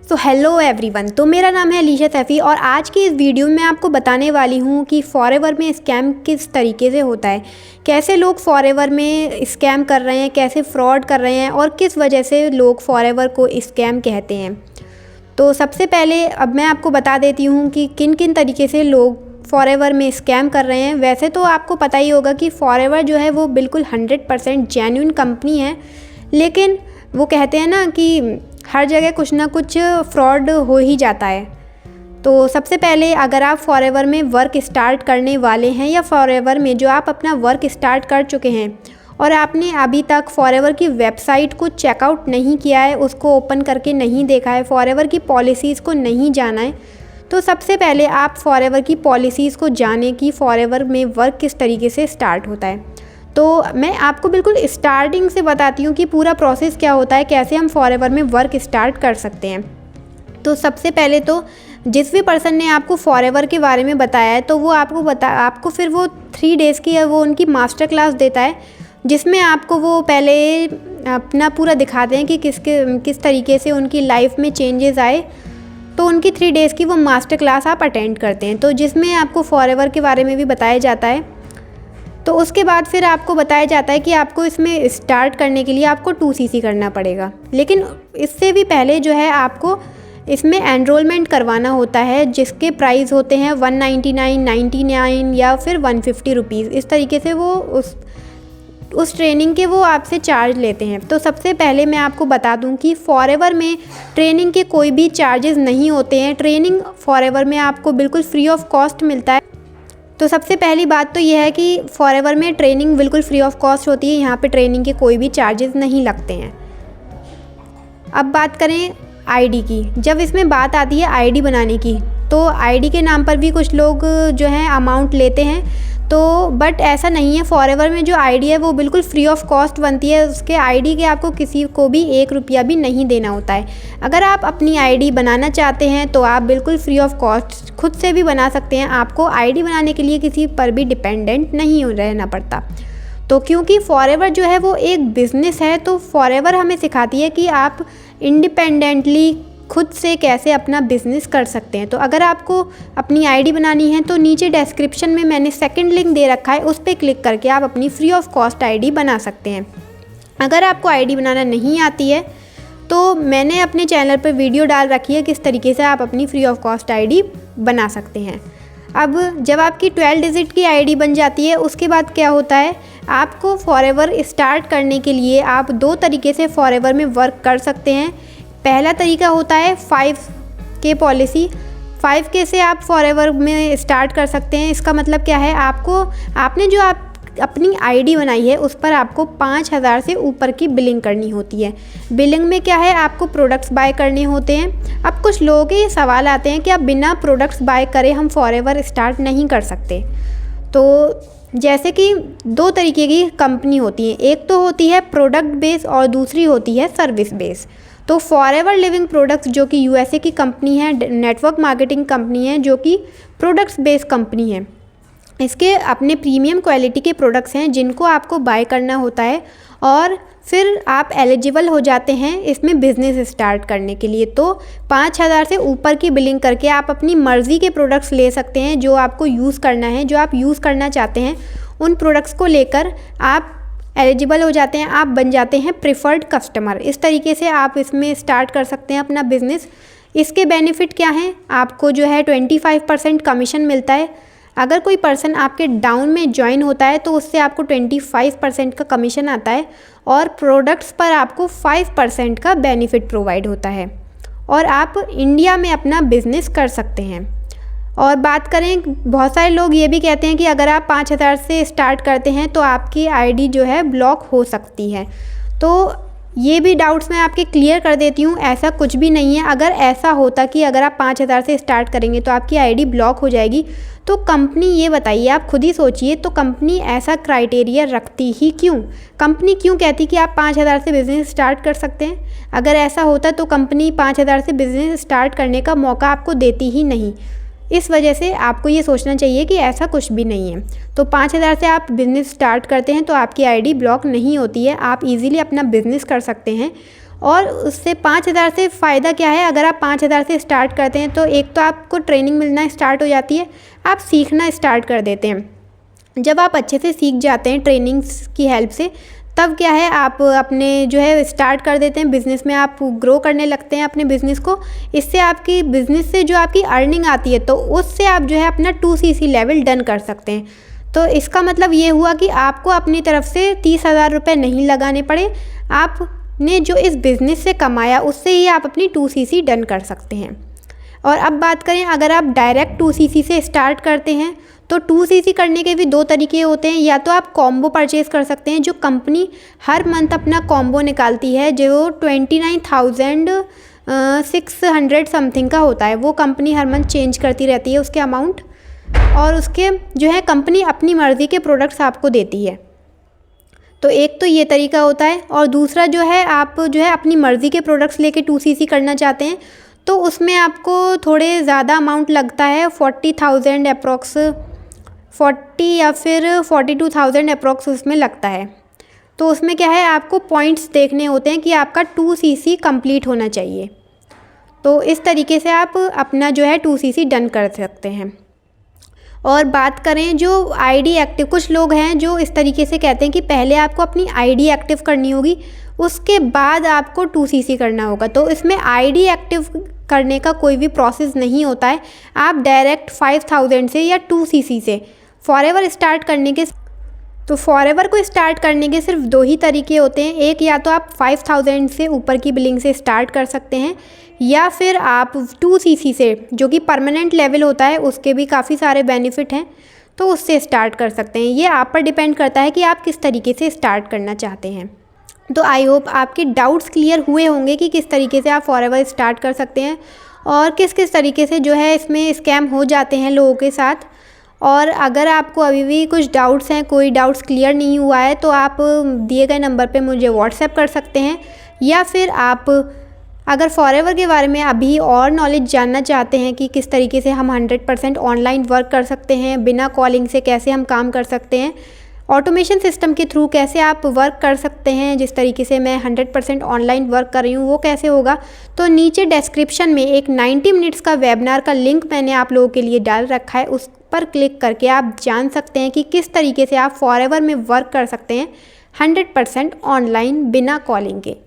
Hello everyone, तो मेरा नाम है अलीशा सैफ़ी और आज की इस वीडियो में मैं आपको बताने वाली हूँ कि फॉरएवर में स्कैम किस तरीके से होता है, कैसे लोग फॉरएवर में स्कैम कर रहे हैं, कैसे फ्रॉड कर रहे हैं और किस वजह से लोग फॉरएवर को स्कैम कहते हैं। तो सबसे पहले अब मैं आपको बता देती हूँ कि किन किन तरीके से लोग फॉरएवर में स्कैम कर रहे हैं। वैसे तो आपको पता ही होगा कि फॉरएवर जो है वो बिल्कुल 100% जेन्युइन कंपनी है, लेकिन वो कहते हैं ना कि हर जगह कुछ ना कुछ फ्रॉड हो ही जाता है। तो सबसे पहले अगर आप फॉरएवर में वर्क स्टार्ट करने वाले हैं या फॉरएवर में जो आप अपना वर्क स्टार्ट कर चुके हैं और आपने अभी तक फॉरएवर की वेबसाइट को चेकआउट नहीं किया है, उसको ओपन करके नहीं देखा है, फॉरएवर की पॉलिसीज़ को नहीं जाना है, तो सबसे पहले आप फॉरएवर की पॉलिसीज़ को जानें कि फॉरएवर में वर्क किस तरीके से स्टार्ट होता है। तो मैं आपको बिल्कुल स्टार्टिंग से बताती हूँ कि पूरा प्रोसेस क्या होता है, कैसे हम फॉरएवर में वर्क स्टार्ट कर सकते हैं। तो सबसे पहले तो जिस भी पर्सन ने आपको फॉरएवर के बारे में बताया है तो वो आपको फिर वो 3 डेज़ की वो उनकी मास्टर क्लास देता है, जिसमें आपको वो पहले अपना पूरा दिखाते हैं कि किस तरीके से उनकी लाइफ में चेंजेस आए। तो उनकी 3 डेज़ की वो मास्टर क्लास आप अटेंड करते हैं, तो जिसमें आपको फॉरएवर के बारे में भी बताया जाता है। तो उसके बाद फिर आपको बताया जाता है कि आपको इसमें स्टार्ट करने के लिए आपको 2cc करना पड़ेगा, लेकिन इससे भी पहले जो है आपको इसमें एनरोलमेंट करवाना होता है, जिसके प्राइस होते हैं 199, 99 या फिर 150 रुपीज़। इस तरीके से वो उस ट्रेनिंग के वो आपसे चार्ज लेते हैं। तो सबसे पहले मैं आपको बता दूं कि फॉरएवर में ट्रेनिंग के कोई भी चार्जेस नहीं होते हैं। ट्रेनिंग फॉरएवर में आपको बिल्कुल फ्री ऑफ कॉस्ट मिलता है। तो सबसे पहली बात तो यह है कि फॉरएवर में ट्रेनिंग बिल्कुल फ्री ऑफ कॉस्ट होती है, यहाँ पे ट्रेनिंग के कोई भी चार्जेस नहीं लगते हैं। अब बात करें आईडी की। जब इसमें बात आती है आईडी बनाने की, तो आईडी के नाम पर भी कुछ लोग जो हैं अमाउंट लेते हैं, तो बट ऐसा नहीं है। फॉरएवर में जो आईडी है वो बिल्कुल फ्री ऑफ कॉस्ट बनती है। उसके आईडी के आपको किसी को भी 1 रुपया भी नहीं देना होता है। अगर आप अपनी आईडी बनाना चाहते हैं तो आप बिल्कुल फ्री ऑफ कॉस्ट खुद से भी बना सकते हैं। आपको आईडी बनाने के लिए किसी पर भी डिपेंडेंट नहीं रहना पड़ता। तो क्योंकि फॉरएवर जो है वो एक बिज़नेस है, तो फॉरएवर हमें सिखाती है कि आप इंडिपेंडेंटली खुद से कैसे अपना बिज़नेस कर सकते हैं। तो अगर आपको अपनी आईडी बनानी है तो नीचे डिस्क्रिप्शन में मैंने सेकंड लिंक दे रखा है, उस पर क्लिक करके आप अपनी फ्री ऑफ कॉस्ट आईडी बना सकते हैं। अगर आपको आईडी बनाना नहीं आती है तो मैंने अपने चैनल पर वीडियो डाल रखी है किस तरीके से आप अपनी फ्री ऑफ कॉस्ट आईडी बना सकते हैं। अब जब आपकी 12 डिजिट की आईडी बन जाती है, उसके बाद क्या होता है, आपको फॉरएवर स्टार्ट करने के लिए आप 2 तरीके से फॉरएवर में वर्क कर सकते हैं। पहला तरीका होता है 5K पॉलिसी। 5K से आप फॉरएवर में स्टार्ट कर सकते हैं। इसका मतलब क्या है, आपने जो अपनी आईडी बनाई है उस पर आपको 5000 से ऊपर की बिलिंग करनी होती है। बिलिंग में क्या है, आपको प्रोडक्ट्स बाय करने होते हैं। अब कुछ लोगों के ये सवाल आते हैं कि आप बिना प्रोडक्ट्स बाय करे हम फॉरएवर स्टार्ट नहीं कर सकते। तो जैसे कि 2 तरीके की कंपनी होती है, एक तो होती है प्रोडक्ट बेस और दूसरी होती है सर्विस बेस। तो फॉरएवर लिविंग प्रोडक्ट्स जो कि USA की कंपनी है, नेटवर्क मार्केटिंग कंपनी है, जो कि प्रोडक्ट्स बेस कंपनी है। इसके अपने प्रीमियम क्वालिटी के प्रोडक्ट्स हैं जिनको आपको बाय करना होता है और फिर आप एलिजिबल हो जाते हैं इसमें बिज़नेस स्टार्ट करने के लिए। तो 5000 से ऊपर की बिलिंग करके आप अपनी मर्ज़ी के प्रोडक्ट्स ले सकते हैं, जो आपको यूज़ करना है, जो आप यूज़ करना चाहते हैं उन प्रोडक्ट्स को लेकर आप एलिजिबल हो जाते हैं, आप बन जाते हैं प्रिफर्ड कस्टमर। इस तरीके से आप इसमें स्टार्ट कर सकते हैं अपना बिज़नेस। इसके बेनिफिट क्या हैं, आपको जो है 25% कमीशन मिलता है। अगर कोई पर्सन आपके डाउन में ज्वाइन होता है तो उससे आपको 25% का कमीशन आता है और प्रोडक्ट्स पर आपको 5% का बेनिफिट प्रोवाइड होता है और आप इंडिया में अपना बिज़नेस कर सकते हैं। और बात करें, बहुत सारे लोग ये भी कहते हैं कि अगर आप 5000 से स्टार्ट करते हैं तो आपकी आईडी जो है ब्लॉक हो सकती है। तो ये भी डाउट्स मैं आपके क्लियर कर देती हूँ, ऐसा कुछ भी नहीं है। अगर ऐसा होता कि अगर आप 5000 से स्टार्ट करेंगे तो आपकी आईडी ब्लॉक हो जाएगी, तो कंपनी, ये बताइए, आप खुद ही सोचिए, तो कंपनी ऐसा क्राइटेरिया रखती ही क्यों? कंपनी क्यों कहती कि आप 5000 से बिज़नेस स्टार्ट कर सकते हैं? अगर ऐसा होता तो कंपनी 5000 से बिज़नेस स्टार्ट करने का मौका आपको देती ही नहीं। इस वजह से आपको ये सोचना चाहिए कि ऐसा कुछ भी नहीं है। तो 5000 से आप बिज़नेस स्टार्ट करते हैं तो आपकी आईडी ब्लॉक नहीं होती है, आप इजीली अपना बिज़नेस कर सकते हैं। और उससे 5,000 से फ़ायदा क्या है, अगर आप 5,000 से स्टार्ट करते हैं तो एक तो आपको ट्रेनिंग मिलना स्टार्ट हो जाती है, आप सीखना स्टार्ट कर देते हैं। जब आप अच्छे से सीख जाते हैं ट्रेनिंग्स की हेल्प से, तब क्या है आप अपने जो है स्टार्ट कर देते हैं बिज़नेस में, आप ग्रो करने लगते हैं अपने बिज़नेस को। इससे आपकी बिज़नेस से जो आपकी अर्निंग आती है तो उससे आप जो है अपना 2cc लेवल डन कर सकते हैं। तो इसका मतलब ये हुआ कि आपको अपनी तरफ से 30,000 रुपये नहीं लगाने पड़े, आपने जो इस बिज़नेस से कमाया उससे ही आप अपनी 2cc डन कर सकते हैं। और अब बात करें, अगर आप डायरेक्ट 2cc से स्टार्ट करते हैं तो 2cc करने के भी 2 तरीके होते हैं। या तो आप कॉम्बो परचेज़ कर सकते हैं, जो कंपनी हर मंथ अपना कॉम्बो निकालती है जो 29,600 समथिंग का होता है। वो कंपनी हर मंथ चेंज करती रहती है उसके अमाउंट, और उसके जो है कंपनी अपनी मर्ज़ी के प्रोडक्ट्स आपको देती है। तो एक तो ये तरीका होता है, और दूसरा जो है आप जो है अपनी मर्ज़ी के प्रोडक्ट्स लेके 2cc करना चाहते हैं तो उसमें आपको थोड़े ज़्यादा अमाउंट लगता है, 40,000 अप्रॉक्स, 40 या फिर 42,000 अप्रॉक्स उसमें लगता है। तो उसमें क्या है, आपको पॉइंट्स देखने होते हैं कि आपका 2cc कंप्लीट होना चाहिए। तो इस तरीके से आप अपना जो है 2cc डन कर सकते हैं। और बात करें जो आईडी एक्टिव, कुछ लोग हैं जो इस तरीके से कहते हैं कि पहले आपको अपनी आईडी एक्टिव करनी होगी, उसके बाद आपको 2cc करना होगा। तो इसमें आईडी एक्टिव करने का कोई भी प्रोसेस नहीं होता है। आप डायरेक्ट 5,000 से या 2cc से फॉरएवर स्टार्ट करने के, तो फॉरएवर को स्टार्ट करने के सिर्फ 2 ही तरीके होते हैं। एक, या तो आप 5,000 से ऊपर की बिलिंग से स्टार्ट कर सकते हैं, या फिर आप 2cc से, जो कि परमानेंट लेवल होता है, उसके भी काफ़ी सारे बेनिफिट हैं, तो उससे स्टार्ट कर सकते हैं। ये आप पर डिपेंड करता है कि आप किस तरीके से स्टार्ट करना चाहते हैं। तो आई होप आपके डाउट्स क्लियर हुए होंगे कि किस तरीके से आप फॉरएवर स्टार्ट कर सकते हैं और किस किस तरीके से जो है इसमें स्कैम हो जाते हैं लोगों के साथ। और अगर आपको अभी भी कुछ डाउट्स हैं, कोई डाउट्स क्लियर नहीं हुआ है, तो आप दिए गए नंबर पे मुझे व्हाट्सएप कर सकते हैं, या फिर आप अगर फॉरएवर के बारे में अभी और नॉलेज जानना चाहते हैं कि किस तरीके से हम 100% ऑनलाइन वर्क कर सकते हैं, बिना कॉलिंग से कैसे हम काम कर सकते हैं, ऑटोमेशन सिस्टम के थ्रू कैसे आप वर्क कर सकते हैं, जिस तरीके से मैं 100% ऑनलाइन वर्क कर रही हूँ वो कैसे होगा, तो नीचे डिस्क्रिप्शन में एक 90 मिनट्स का वेबिनार का लिंक मैंने आप लोगों के लिए डाल रखा है। उस पर क्लिक करके आप जान सकते हैं कि किस तरीके से आप फॉरएवर में वर्क कर सकते हैं 100% ऑनलाइन बिना कॉलिंग के।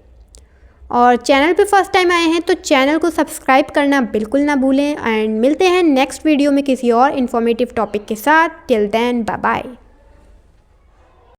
और चैनल पे फर्स्ट टाइम आए हैं तो चैनल को सब्सक्राइब करना बिल्कुल ना भूलें। एंड मिलते हैं नेक्स्ट वीडियो में किसी और इन्फॉर्मेटिव टॉपिक के साथ। Till then bye bye.